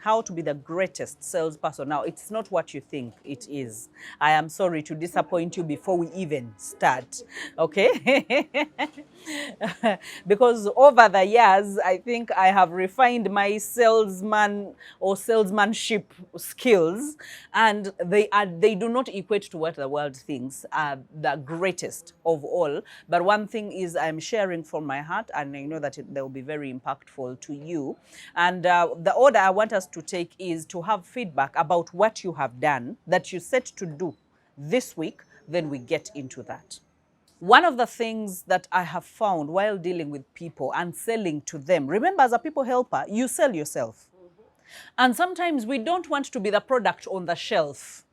how to be the greatest salesperson. Now, it's not what you think it is. I am sorry to disappoint you before we even start, okay? Because over the years, I think I have refined my salesman or salesmanship skills, and they do not equate to what the world thinks are the greatest of all. But one thing is I'm sharing from my heart, and I know that they will be very impactful to you. And the order I want us to take is to have feedback about what you have done that you set to do this week, then we get into that. One of the things that I have found while dealing with people and selling to them, remember, as a people helper, you sell yourself. And sometimes we don't want to be the product on the shelf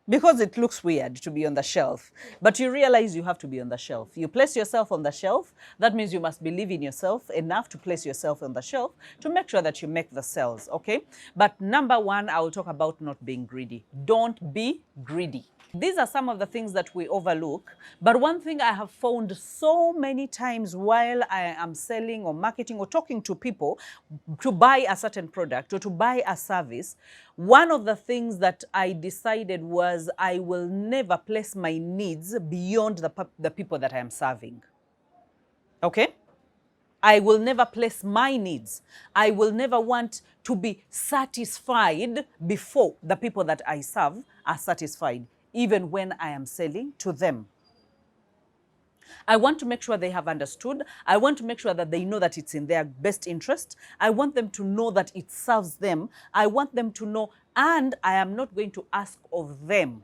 because it looks weird to be on the shelf. But you realize you have to be on the shelf. You place yourself on the shelf. That means you must believe in yourself enough to place yourself on the shelf to make sure that you make the sales, okay? But number one, I will talk about not being greedy. Don't be greedy. These are some of the things that we overlook. But one thing I have found so many times while I am selling or marketing or talking to people to buy a certain product or to buy a service, one of the things that I decided was I will never place my needs beyond the people that I am serving. Okay? I will never place my needs. I will never want to be satisfied before the people that I serve are satisfied, even when I am selling to them. I want to make sure they have understood. I want to make sure that they know that it's in their best interest. I want them to know that it serves them. I want them to know, and I am not going to ask of them,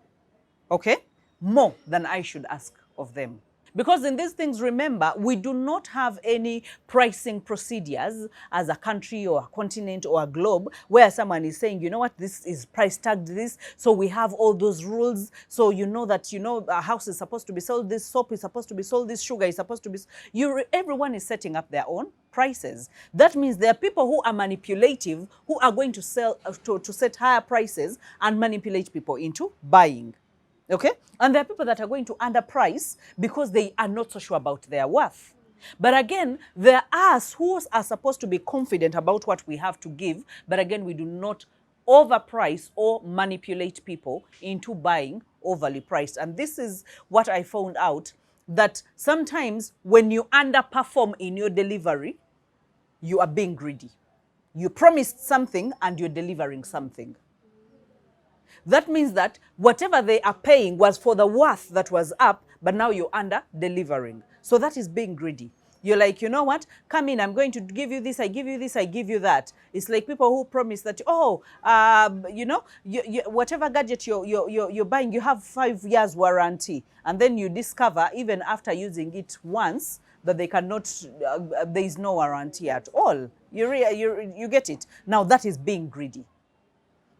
okay, more than I should ask of them. Because in these things, remember, we do not have any pricing procedures as a country or a continent or a globe where someone is saying, you know what, this is price tagged this. So we have all those rules. So you know that, you know, a house is supposed to be sold, this soap is supposed to be sold, this sugar is supposed to be, everyone is setting up their own prices. That means there are people who are manipulative, who are going to sell, to set higher prices and manipulate people into buying. Okay? And there are people that are going to underprice because they are not so sure about their worth. But again, there are us who are supposed to be confident about what we have to give. But again, we do not overprice or manipulate people into buying overly priced. And this is what I found out, that sometimes when you underperform in your delivery, you are being greedy. You promised something and you're delivering something. That means that whatever they are paying was for the worth that was up, but now you're under delivering. So that is being greedy. You're like, you know what? Come in, I'm going to give you this, I give you this, I give you that. It's like people who promise that, oh, you know, whatever gadget you're buying, you have 5 years warranty. And then you discover, even after using it once, that they cannot, there is no warranty at all. You get it? Now that is being greedy.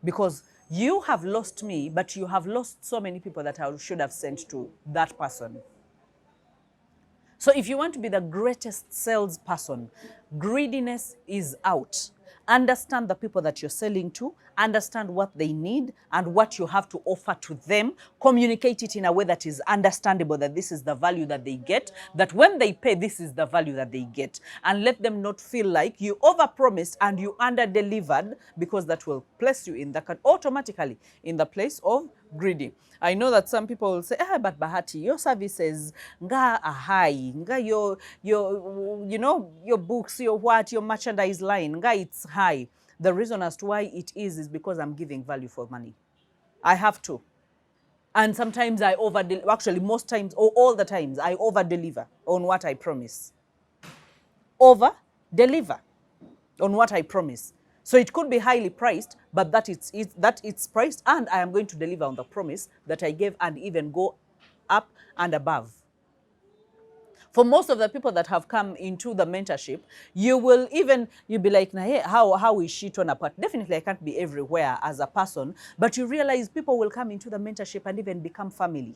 Because you have lost me, but you have lost so many people that I should have sent to that person. So if you want to be the greatest salesperson, greediness is out. Understand the people that you're selling to, understand what they need and what you have to offer to them. Communicate it in a way that is understandable, that this is the value that they get, that when they pay, this is the value that they get. And let them not feel like you overpromised and you underdelivered, because that will place you in automatically in the place of greedy. I know that some people will say, but Bahati, your services nga are high, nga your you know, your books, your merchandise line, nga it's high. The reason as to why it is because I'm giving value for money. I have to. And sometimes I actually most times, or all the times, I over-deliver on what I promise. Over-deliver on what I promise. So it could be highly priced, but that it's priced, and I am going to deliver on the promise that I gave and even go up and above. For most of the people that have come into the mentorship, you'll be like, nah, hey, how is she torn apart? Definitely I can't be everywhere as a person, but you realize people will come into the mentorship and even become family.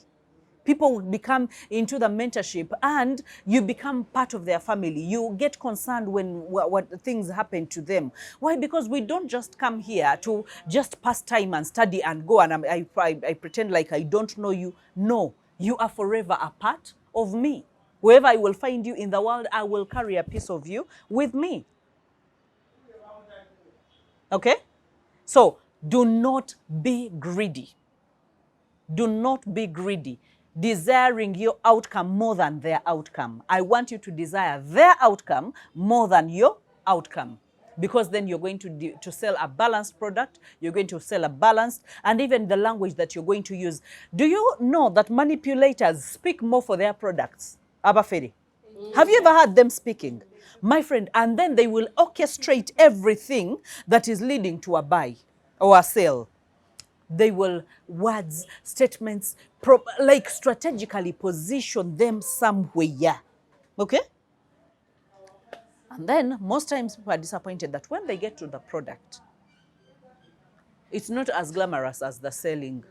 People will become into the mentorship and you become part of their family. You get concerned when what things happen to them. Why? Because we don't just come here to just pass time and study and go and I pretend like I don't know you. No, you are forever a part of me. Wherever I will find you in the world, I will carry a piece of you with me. Okay? So do not be greedy. Do not be greedy, desiring your outcome more than their outcome. I want you to desire their outcome more than your outcome, because then you're going to sell a balanced product, you're going to sell a balanced, and even the language that you're going to use. Do you know that manipulators speak more for their products? Abaferi. Have you ever heard them speaking? My friend, and then they will orchestrate everything that is leading to a buy or a sale. They will words, statements, like strategically position them somewhere. Okay? And then most times people are disappointed that when they get to the product, it's not as glamorous as the selling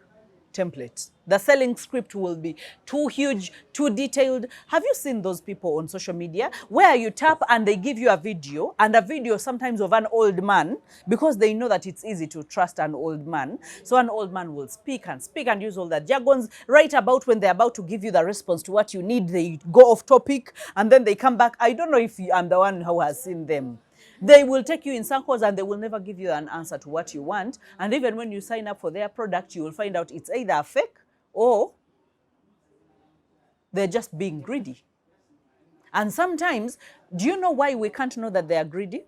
template. The selling script will be too huge, too detailed. Have you seen those people on social media where you tap and they give you a video, and a video sometimes of an old man, because they know that it's easy to trust an old man. So an old man will speak and use all the jargons. Right about when they're about to give you the response to what you need, they go off topic and then they come back. I don't know if I'm the one who has seen them. They will take you in circles and they will never give you an answer to what you want. And even when you sign up for their product, you will find out it's either fake or they're just being greedy. And sometimes, do you know why we can't know that they are greedy?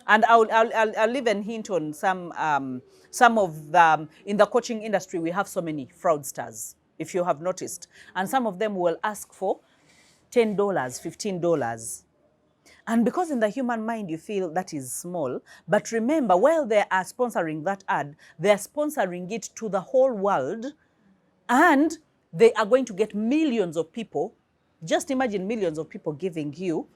And I'll even hint on some of the, in the coaching industry, we have so many fraudsters, if you have noticed. And some of them will ask for $10, $15. And because in the human mind you feel that is small, but remember, while they are sponsoring that ad, they are sponsoring it to the whole world, and they are going to get millions of people. Just imagine millions of people giving you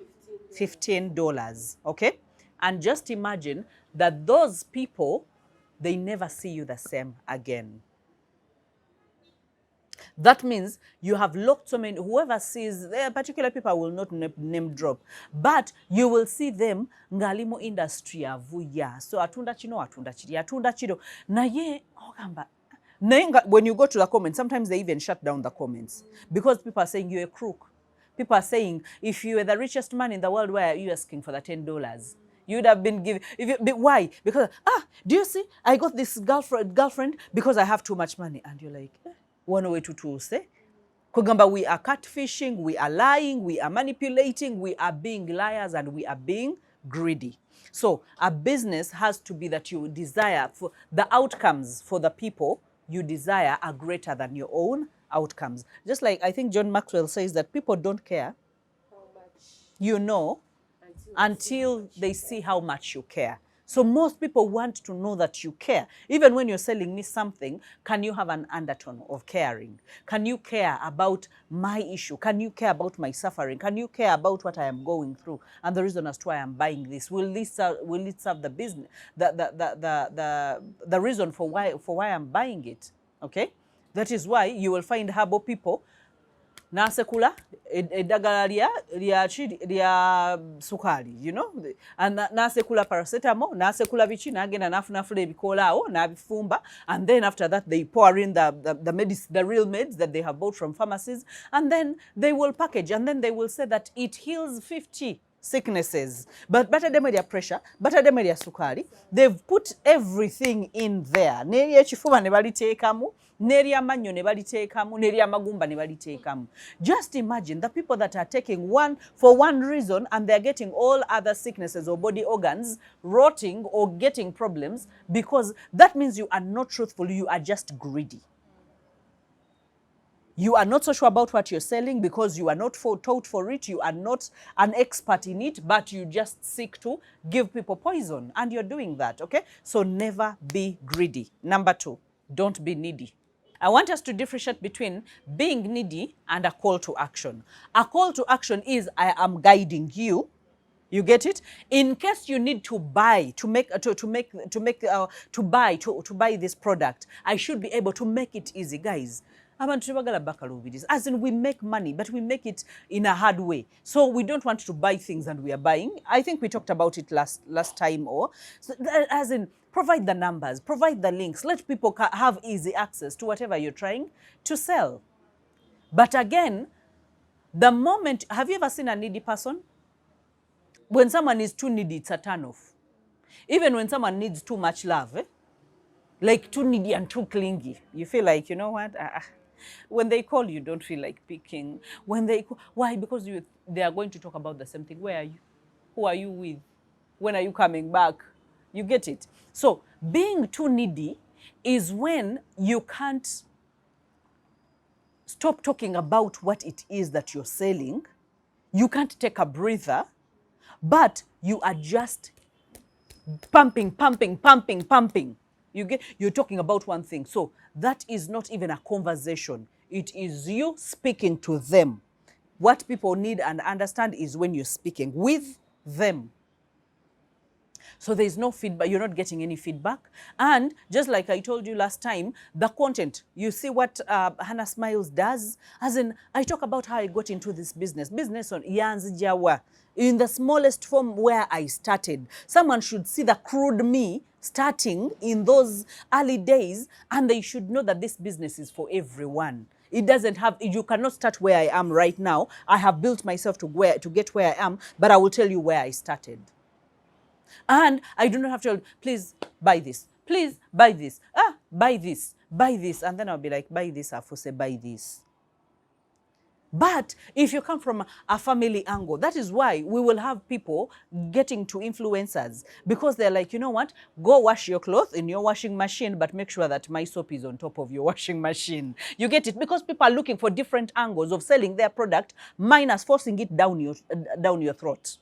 $15, okay? And just imagine that those people, they never see you the same again. That means you have locked so many, whoever sees, particular people I will not name drop, but you will see them, ngalimo industry avuya. So atunda chino, atunda chino. Na ye, okamba. When you go to the comments, sometimes they even shut down the comments because people are saying you're a crook. People are saying, if you were the richest man in the world, why are you asking for the $10? You would have been given. Why? Because, do you see? I got this girlfriend because I have too much money. And you're like, one way to say, Kugamba, we are catfishing, we are lying, we are manipulating, we are being liars, and we are being greedy. So a business has to be that you desire for the outcomes for the people you desire are greater than your own outcomes. Just like I think John Maxwell says that people don't care, you know, until they see how much you care. So most people want to know that you care. Even when you're selling me something, can you have an undertone of caring? Can you care about my issue? Can you care about my suffering? Can you care about what I am going through? And the reason as to why I'm buying this, will it serve the business, the reason for why I'm buying it? Okay? That is why you will find herbal people nasekula eddagala lya sukali, you know, and nasekula paracetamol, nasekula bichi, nagenda nafuna ebikola awo nabifumba, and then after that they pour in the real meds that they have bought from pharmacies, and then they will package, and then they will say that it heals 50 sicknesses. But batademwe pressure, batademwe sukali, they've put everything in there. Neri echifuba ne baliteekamu, neri amanyo ne baliteekamu, neri amagumba ne baliteekamu. Just imagine the people that are taking one for one reason and they're getting all other sicknesses or body organs rotting or getting problems, because that means you are not truthful, you are just greedy. You are not so sure about what you're selling because you are not taught for it. You are not an expert in it, but you just seek to give people poison. And you're doing that, okay? So never be greedy. Number 2, don't be needy. I want us to differentiate between being needy and a call to action. A call to action is, I am guiding you. You get it? In case you need to buy, to buy this product, I should be able to make it easy, guys. As in, we make money, but we make it in a hard way. So we don't want to buy things and we are buying. I think we talked about it last time. So as in, provide the numbers, provide the links, let people have easy access to whatever you're trying to sell. But again, the moment, have you ever seen a needy person? When someone is too needy, it's a turn off. Even when someone needs too much love, like too needy and too clingy. You feel like, you know what? When they call, you don't feel like picking. When they call, why? Because they are going to talk about the same thing. Where are you? Who are you with? When are you coming back? You get it? So being too needy is when you can't stop talking about what it is that you're selling. You can't take a breather, but you are just pumping. You're talking about one thing. So that is not even a conversation. It is you speaking to them. What people need and understand is when you're speaking with them. So there's no feedback. You're not getting any feedback. And just like I told you last time, the content, you see what Hannah Smiles does? As in, I talk about how I got into this business on Yanzi Jawa, in the smallest form where I started. Someone should see the crude me starting in those early days, and they should know that this business is for everyone. It doesn't have, you cannot start where I am right now. I have built myself to get where I am, but I will tell you where I started. And I do not have to, please buy this. Please buy this. Buy this. Buy this. And then I'll be like, buy this, Afuse, buy this. But if you come from a family angle, that is why we will have people getting to influencers, because they're like, you know what, go wash your clothes in your washing machine, but make sure that my soap is on top of your washing machine. You get it? Because people are looking for different angles of selling their product, minus forcing it down your throat.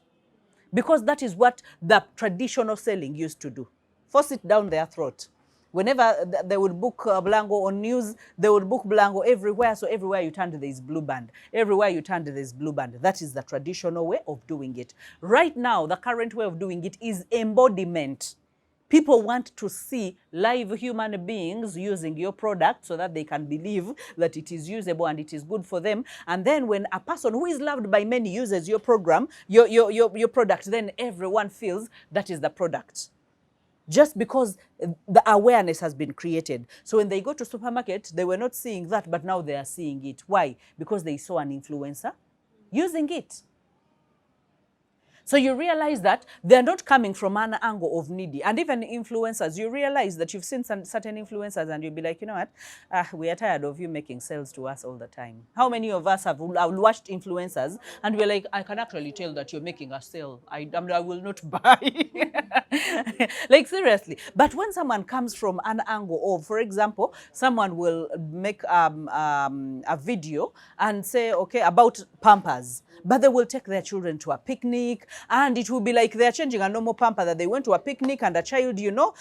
Because that is what the traditional selling used to do. Force it down their throat. Whenever they would book Blango on news, they would book Blango everywhere. So everywhere you turned, there is blue band. Everywhere you turned, there is blue band. That is the traditional way of doing it. Right now, the current way of doing it is embodiment. People want to see live human beings using your product so that they can believe that it is usable and it is good for them. And then when a person who is loved by many uses your program, your product, then everyone feels that is the product. Just because the awareness has been created. So when they go to supermarket, they were not seeing that, but now they are seeing it. Why? Because they saw an influencer using it. So you realize that they're not coming from an angle of needy. And even influencers, you realize that you've seen certain influencers and you'll be like, you know what, we are tired of you making sales to us all the time. How many of us have watched influencers and we're like, I can actually tell that you're making a sale. I will not buy. Like seriously. But when someone comes from an angle of, for example, someone will make a video and say, okay, about Pampers, but they will take their children to a picnic, and it will be like they're changing a normal pamper, that they went to a picnic and a child, you know,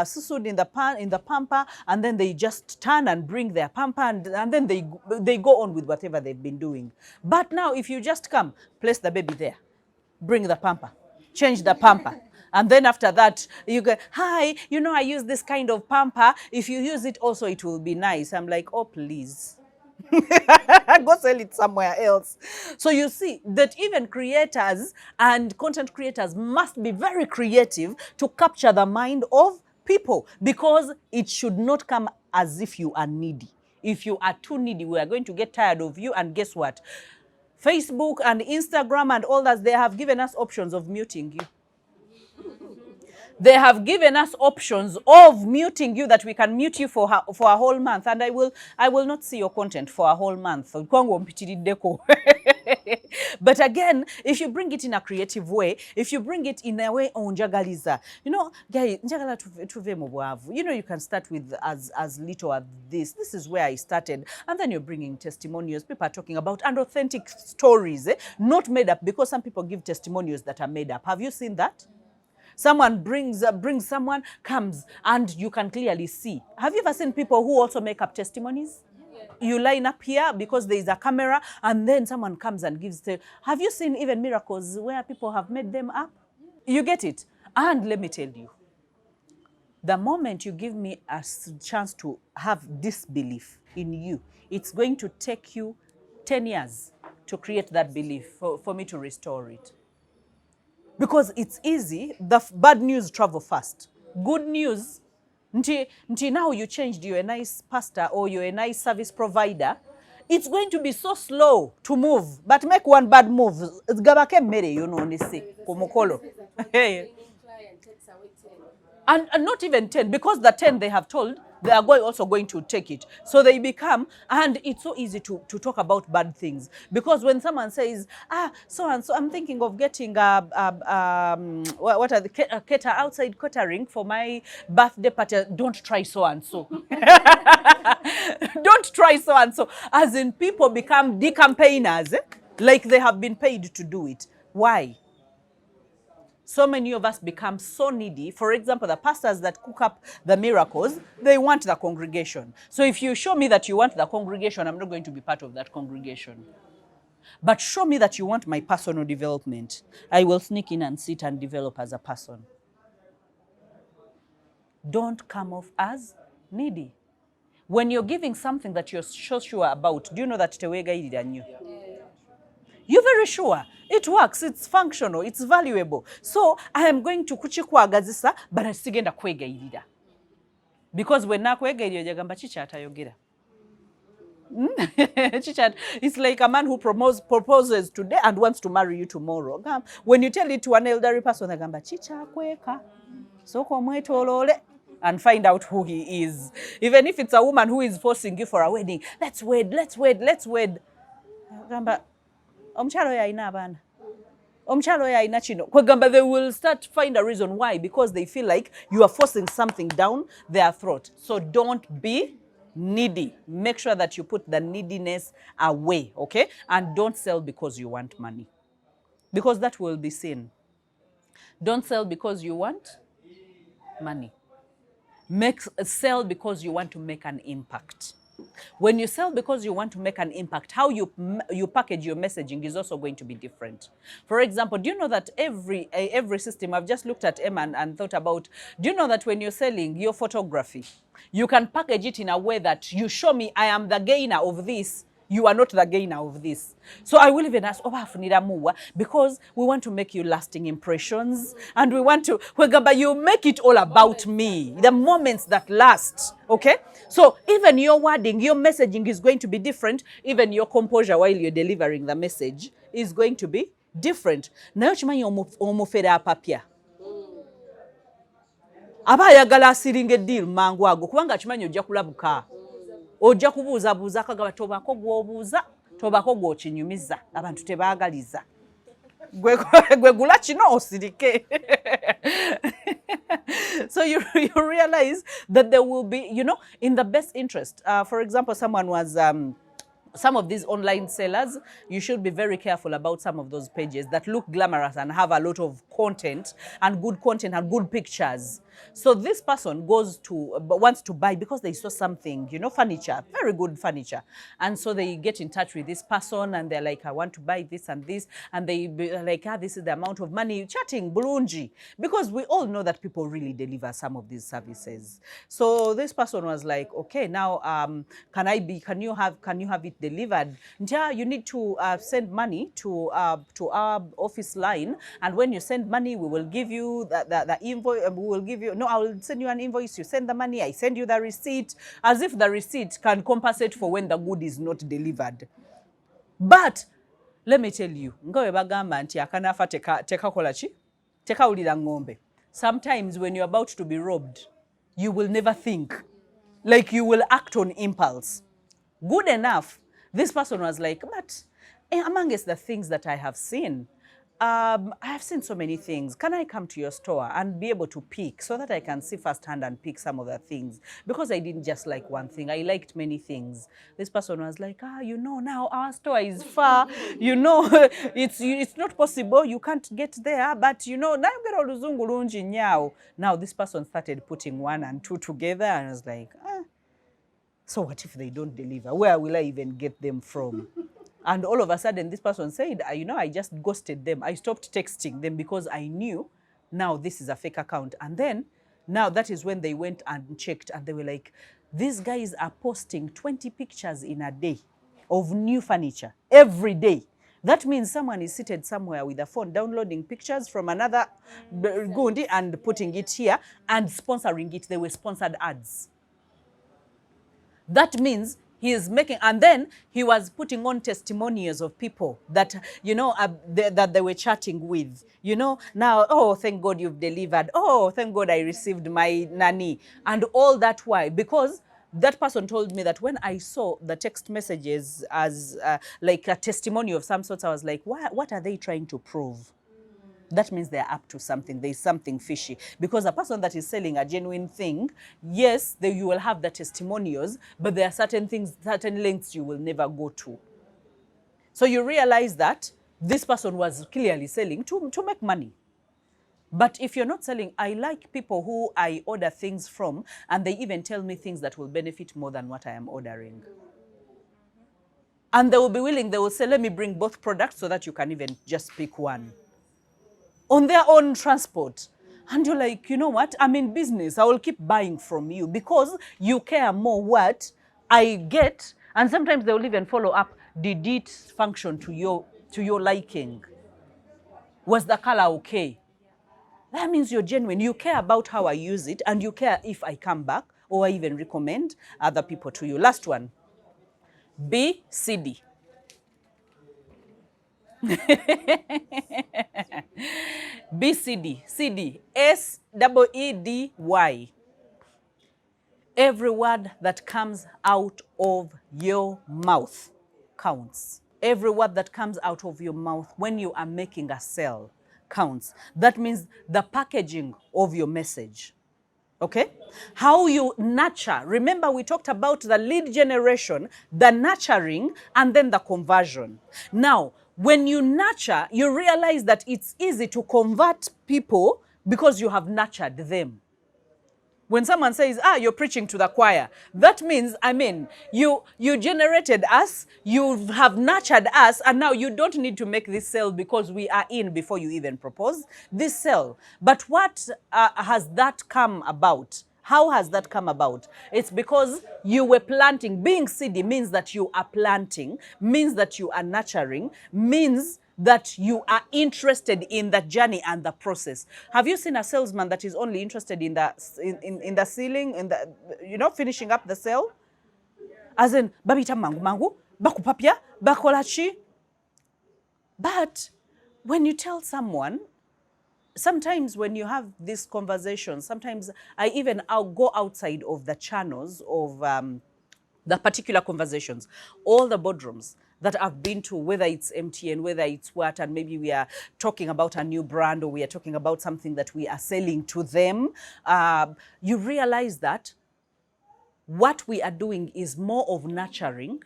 sued in the pamper, and then they just turn and bring their pamper, and then they go on with whatever they've been doing. But now, if you just come, place the baby there, bring the pamper, change the pamper, and then after that, you go, hi, you know, I use this kind of pamper. If you use it also, it will be nice. I'm like, oh, please. Go sell it somewhere else. So you see that even creators and content creators must be very creative to capture the mind of people, because it should not come as if you are needy. If you are too needy, we are going to get tired of you. And guess what? Facebook and Instagram and all that, they have given us options of muting you. They have given us options of muting you, that we can mute you for a whole month, and I will not see your content for a whole month. But again, if you bring it in a creative way, if you bring it in a way on jagaliza, you know, guys, you know, you can start with as little as this. This is where I started, and then you're bringing testimonials. People are talking about and authentic stories, not made up, because some people give testimonials that are made up. Have you seen that? Someone brings someone, comes, and you can clearly see. Have you ever seen people who also make up testimonies? Yeah. You line up here because there is a camera, and then someone comes and gives the... Have you seen even miracles where people have made them up? You get it? And let me tell you, the moment you give me a chance to have disbelief in you, it's going to take you 10 years to create that belief for me to restore it. Because it's easy, the bad news travel fast. Good news, until now you changed, you're a nice pastor or you're a nice service provider, it's going to be so slow to move. But make one bad move, it's gabake mere, you know, say, komokolo. And not even 10, because the 10 they have told, they are also going to take it. So they become, and it's so easy to talk about bad things. Because when someone says, so and so, I'm thinking of getting what are the outside catering for my birthday party. Don't try so and so. Don't try so and so. As in, people become decampaigners, like they have been paid to do it. Why? So many of us become so needy. For example, the pastors that cook up the miracles, they want the congregation. So if you show me that you want the congregation, I'm not going to be part of that congregation. But show me that you want my personal development. I will sneak in and sit and develop as a person. Don't come off as needy. When you're giving something that you're so sure about, do you know that Tewega did and you? You're very sure. It works, it's functional, it's valuable. So I am going to kuchikwagazisa, but I sigenda kwegairira. Because when nakwegairira jagamba chicha atayogera. It's like a man who proposes today and wants to marry you tomorrow. When you tell it to an elderly person, agamba chicha kweka. Soko mwetolole. And find out who he is. Even if it's a woman who is forcing you for a wedding, let's wed. Agamba omchalo ya ina abana. Omchalo ya ina chino. Kwegamba, they will find a reason why, because they feel like you are forcing something down their throat. So don't be needy. Make sure that you put the neediness away, okay? And don't sell because you want money, because that will be sin. Don't sell because you want money. Sell because you want to make an impact. When you sell because you want to make an impact, how you package your messaging is also going to be different. For example, do you know that every system, I've just looked at Emma and thought about, do you know that when you're selling your photography, you can package it in a way that you show me I am the gainer of this, you are not the gainer of this. So I will even ask, because we want to make you lasting impressions, and we want to, you make it all about me, the moments that last, okay? So even your wording, your messaging is going to be different. Even your composure while you're delivering the message is going to be different. Nayo chimanyi omufere apapya. Aba ayagala asiringe deal mangu ago, kubanga chimanyi ojja kulabuka. Ojja kubuuza akagaba tobako gw'obuuza, tobako gw'okinyumiza, abantu tebaagaliza. Gwe gula kino osirike. So you realize that there will be, in the best interest. For example, some of these online sellers, you should be very careful about some of those pages that look glamorous and have a lot of content and good pictures. So this person wants to buy because they saw something, furniture, very good furniture. And so they get in touch with this person and they're like, I want to buy this and this. And they be like, this is the amount of money, chatting, bulungi. Because we all know that people really deliver some of these services. So this person was like, okay, now, can you have it delivered? Yeah, you need to send money to our office line. And when you send money, we will give you the invoice, we will give you, I will send you an invoice, you send the money, I send you the receipt, as if the receipt can compensate for when the good is not delivered. But let me tell you, ngawe bagamba nti akanafa tekakola ki? Tekawulira ngombe. Sometimes when you're about to be robbed, you will never think. Like you will act on impulse. Good enough. This person was like, but amongst the things that I have seen, I have seen so many things. Can I come to your store and be able to pick so that I can see firsthand and pick some of the things? Because I didn't just like one thing. I liked many things. This person was like, now our store is far. It's not possible. You can't get there. But, now you get all the zungulunji nyao. Now this person started putting 1 and 2 together. And I was like, so what if they don't deliver? Where will I even get them from? And all of a sudden, this person said, I just ghosted them. I stopped texting them because I knew now this is a fake account. And then, now that is when they went and checked and they were like, these guys are posting 20 pictures in a day of new furniture every day. That means someone is seated somewhere with a phone downloading pictures from another gundi and putting it here and sponsoring it. They were sponsored ads. That means He is making, and then he was putting on testimonials of people that, that they were chatting with. Now, oh, thank God you've delivered. Oh, thank God I received my nanny. And all that why? Because that person told me that when I saw the text messages as like a testimony of some sorts, I was like, what are they trying to prove? That means they're up to something. There's something fishy. Because a person that is selling a genuine thing, yes, you will have the testimonials, but there are certain things, certain lengths you will never go to. So you realize that this person was clearly selling to make money. But if you're not selling, I like people who I order things from, and they even tell me things that will benefit more than what I am ordering. And they will be willing, they will say, let me bring both products so that you can even just pick one. On their own transport. And you're like, you know what? I'm in business. I will keep buying from you because you care more what I get. And sometimes they will even follow up. Did it function to your liking? Was the color okay? That means you're genuine. You care about how I use it, and you care if I come back or I even recommend other people to you. Last one. B, C, D. BCD, CD, SEEDY. Every word that comes out of your mouth counts. Every word that comes out of your mouth when you are making a sale counts. That means the packaging of your message. Okay? How you nurture. Remember, we talked about the lead generation, the nurturing, and then the conversion. Now, when you nurture, you realize that it's easy to convert people because you have nurtured them. When someone says, you're preaching to the choir, that means, you generated us, you have nurtured us, and now you don't need to make this sale because we are in before you even propose this sale. But what has that come about? How has that come about? It's because you were planting. Being seedy means that you are planting, means that you are nurturing, means that you are interested in the journey and the process. Have you seen a salesman that is only interested in the ceiling, in the finishing up the sale? As in, babita mangu mangu, bakupapia, bakolachi. But when you tell someone, sometimes when you have this conversation, sometimes I'll go outside of the channels of the particular conversations, all the boardrooms that I've been to, whether it's MTN, whether it's what, and maybe we are talking about a new brand or we are talking about something that we are selling to them, you realize that what we are doing is more of nurturing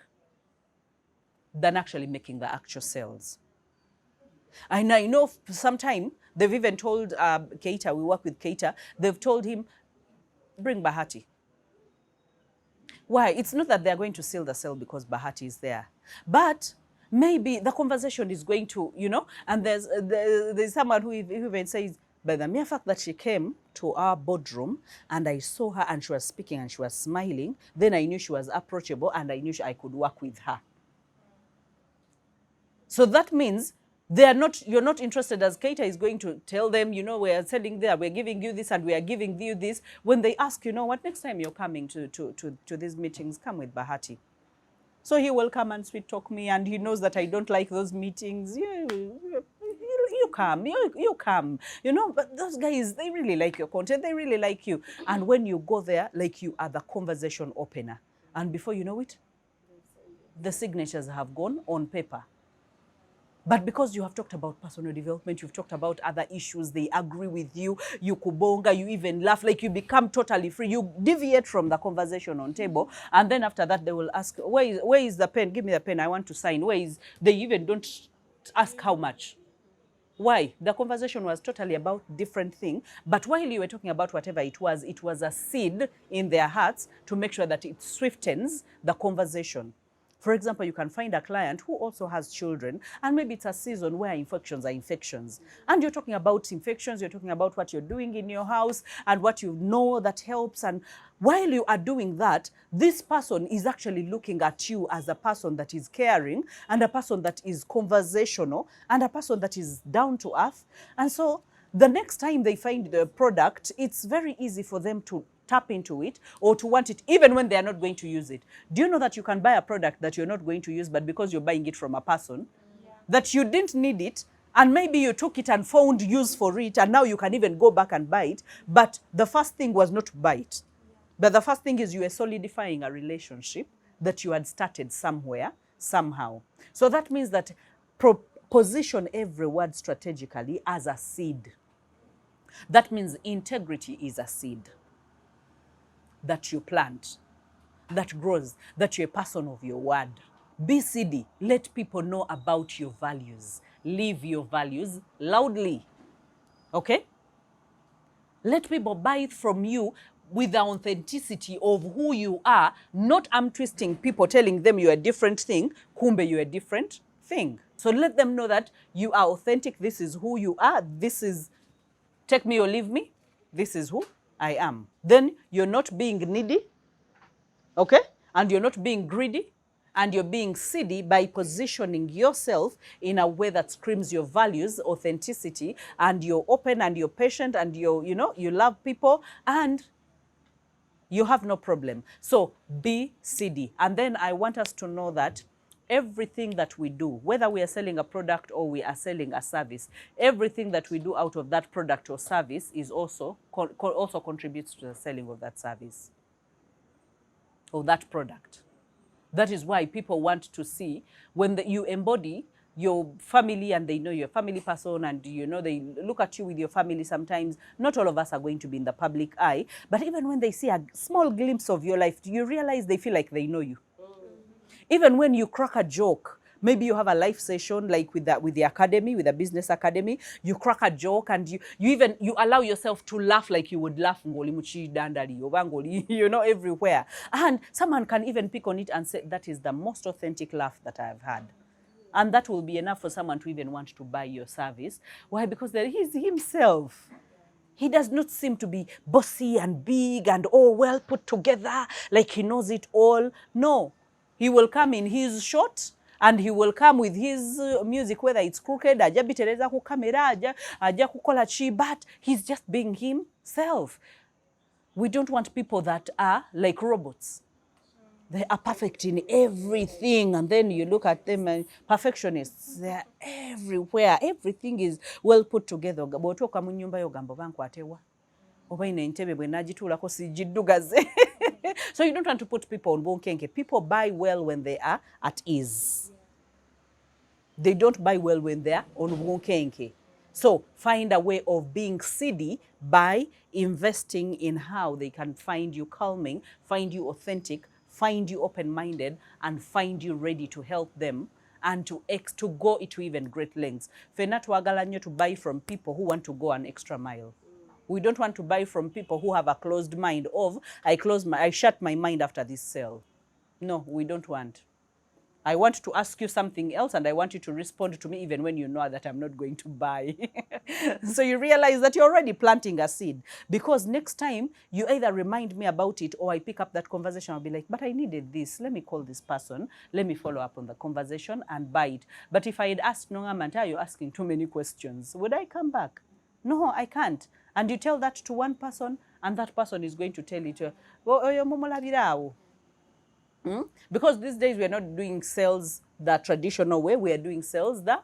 than actually making the actual sales. And I know sometime they've even told Keita, we work with Keita, they've told him, bring Bahati. Why? It's not that they're going to seal the sale because Bahati is there. But maybe the conversation is going to, and there's someone who even says, by the mere fact that she came to our boardroom and I saw her and she was speaking and she was smiling, then I knew she was approachable and I knew I could work with her. So that means you're not interested, as Keita is going to tell them, we are selling there, we're giving you this and we are giving you this. When they ask, what, next time you're coming to these meetings, come with Bahati. So he will come and sweet talk me, and he knows that I don't like those meetings. You come. But those guys, they really like your content, they really like you. And when you go there, like, you are the conversation opener. And before you know it, the signatures have gone on paper. But because you have talked about personal development, you've talked about other issues, they agree with you, you kubonga, you even laugh, like you become totally free. You deviate from the conversation on table, and then after that they will ask, where is the pen? Give me the pen, I want to sign. They even don't ask how much. Why? The conversation was totally about different thing, but while you were talking about whatever it was a seed in their hearts to make sure that it swiftens the conversation. For example, you can find a client who also has children, and maybe it's a season where infections are infections. And you're talking about infections, you're talking about what you're doing in your house and what you know that helps. And while you are doing that, this person is actually looking at you as a person that is caring, and a person that is conversational, and a person that is down to earth. And so the next time they find the product, it's very easy for them to tap into it or to want it even when they are not going to use it. Do you know that you can buy a product that you're not going to use, but because you're buying it from a person, that you didn't need it, and maybe you took it and found use for it, and now you can even go back and buy it, but the first thing was not to buy it. But the first thing is you were solidifying a relationship that you had started somewhere, somehow. So that means that position every word strategically as a seed. That means integrity is a seed that you plant, that grows, that you're a person of your word. Be seedy. Let people know about your values. Live your values loudly. Okay? Let people buy it from you with the authenticity of who you are, not arm twisting people, telling them you're a different thing, kumbe you're a different thing. So let them know that you are authentic, this is who you are, this is, take me or leave me, this is who I am. Then you're not being needy, okay? And you're not being greedy, and you're being seedy by positioning yourself in a way that screams your values, authenticity, and you're open and you're patient and you're, you know, you love people and you have no problem. So be seedy. And then I want us to know that everything that we do, whether we are selling a product or we are selling a service, everything that we do out of that product or service is also contributes to the selling of that service or that product. That is why people want to see when you embody your family and they know you're a family person and you know they look at you with your family sometimes. Not all of us are going to be in the public eye, but even when they see a small glimpse of your life, you realize they feel like they know you. Even when you crack a joke, maybe you have a live session like with the academy, with the business academy, you crack a joke and you allow yourself to laugh like you would laugh ngoli muchi dandali obangoli, you know, everywhere. And someone can even pick on it and say, that is the most authentic laugh that I have had. And that will be enough for someone to even want to buy your service. Why? Because he's himself. He does not seem to be bossy and big and all well put together, like he knows it all. No. He will come in his short and he will come with his music, whether it's crooked, aja bitereza ku kamera, aja kukola chi, but he's just being himself. We don't want people that are like robots. They are perfect in everything, and then you look at them and perfectionists, they're everywhere. Everything is well put together. Bw'otuuka mu nnyumba yo gamba oba nkwatewa oba ine entebe bwe nagituulako sijiddugaze. So you don't want to put people on bonkenke. People buy well when they are at ease. They don't buy well when they are on bonkenke. So find a way of being seedy by investing in how they can find you calming, find you authentic, find you open-minded, and find you ready to help them and to go into even great lengths. Fena twagala nnyo to buy from people who want to go an extra mile. We don't want to buy from people who have a closed mind of, I shut my mind after this sale. No, we don't want. I want to ask you something else and I want you to respond to me even when you know that I'm not going to buy. So you realize that you're already planting a seed, because next time you either remind me about it or I pick up that conversation, I'll be like, but I needed this. Let me call this person. Let me follow up on the conversation and buy it. But if I had asked, no, Amanda, you're asking too many questions, would I come back? No, I can't. And you tell that to one person and that person is going to tell it to, because these days we are not doing sales the traditional way, we are doing sales the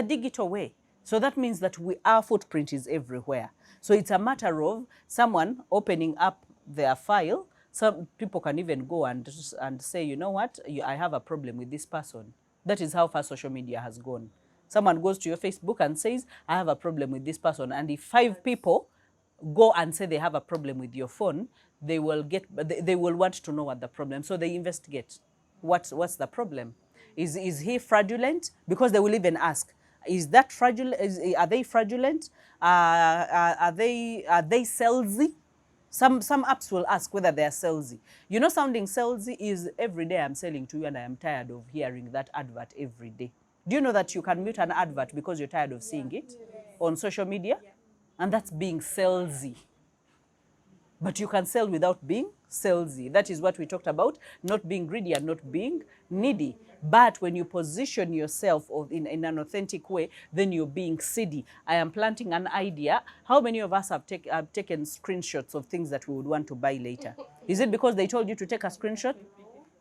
digital way. So that means that our footprint is everywhere. So it's a matter of someone opening up their file. Some people can even go and say, you know what, I have a problem with this person. That is how far social media has gone. Someone goes to your Facebook and says, I have a problem with this person. And if 5 people go and say they have a problem with your phone, they will want to know what the problem. So they investigate. What's the problem? Is he fraudulent? Because they will even ask, is that fraudulent? Are they fraudulent? Are they salesy? Some apps will ask whether they are salesy. You know, sounding salesy is every day I'm selling to you and I am tired of hearing that advert every day. Do you know that you can mute an advert because you're tired of seeing it on social media? And that's being salesy. But you can sell without being salesy. That is what we talked about, not being greedy and not being needy. But when you position yourself in an authentic way, then you're being seedy. I am planting an idea. How many of us have taken screenshots of things that we would want to buy later? Is it because they told you to take a screenshot?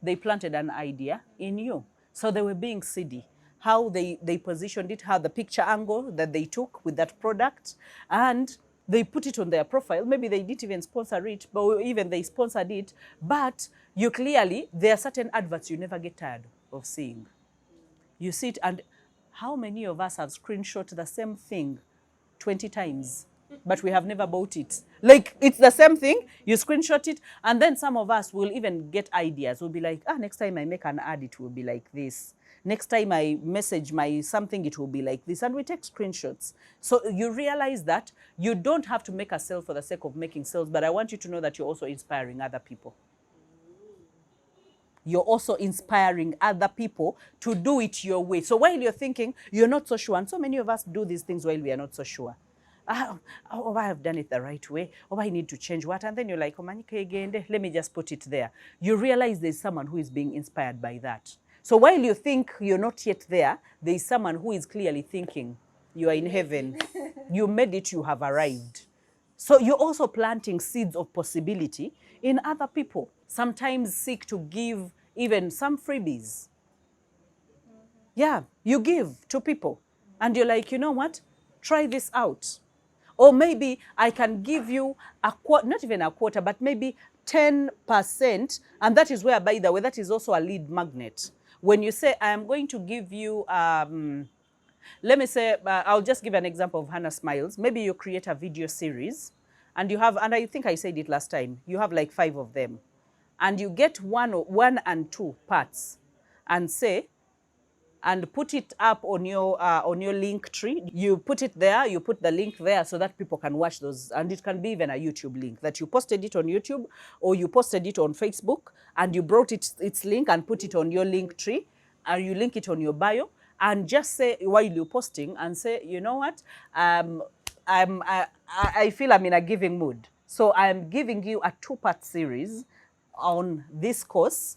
They planted an idea in you. So they were being seedy. How they positioned it, how the picture angle that they took with that product, and they put it on their profile. Maybe they didn't even sponsor it, but even they sponsored it. But you clearly, there are certain adverts you never get tired of seeing. You see it, and how many of us have screenshot the same thing 20 times, but we have never bought it? Like, it's the same thing, you screenshot it, and then some of us will even get ideas. We'll be like, next time I make an ad, it will be like this. Next time I message my something, it will be like this. And we take screenshots. So you realize that you don't have to make a sale for the sake of making sales, but I want you to know that you're also inspiring other people. You're also inspiring other people to do it your way. So while you're thinking, you're not so sure, and so many of us do these things while we are not so sure. Oh, I have done it the right way. Oh, I need to change what? And then you're like, let me just put it there. You realize there's someone who is being inspired by that. So while you think you're not yet there, there's someone who is clearly thinking you are in heaven. You made it, you have arrived. So you're also planting seeds of possibility in other people. Sometimes seek to give even some freebies. Yeah, you give to people. And you're like, you know what? Try this out. Or maybe I can give you a quarter, not even a quarter, but maybe 10%. And that is where, by the way, that is also a lead magnet. When you say, I am going to give you, let me say, I'll just give an example of Hannah Smiles. Maybe you create a video series and you have, and I think I said it last time, you have like 5 of them. And you get one and 2 parts and say, and put it up on your link tree. You put it there, you put the link there so that people can watch those. And it can be even a YouTube link that you posted it on YouTube, or you posted it on Facebook and you brought its link and put it on your link tree, or you link it on your bio, and just say while you're posting and say, you know what, I feel I'm in a giving mood. So I'm giving you a 2-part series on this course.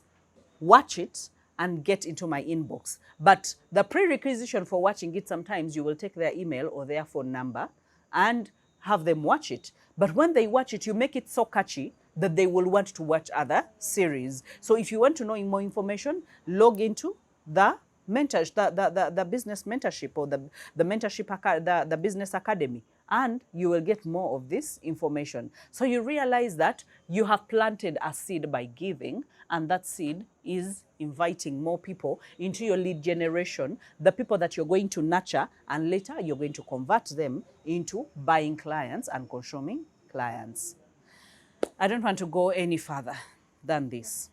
Watch it and get into my inbox. But the prerequisition for watching it, sometimes you will take their email or their phone number and have them watch it. But when they watch it, you make it so catchy that they will want to watch other series. So if you want to know more information, log into the the business mentorship, or the mentorship, the business academy, and you will get more of this information. So you realize that you have planted a seed by giving, and that seed is inviting more people into your lead generation, the people that you're going to nurture, and later you're going to convert them into buying clients and consuming clients. I don't want to go any further than this.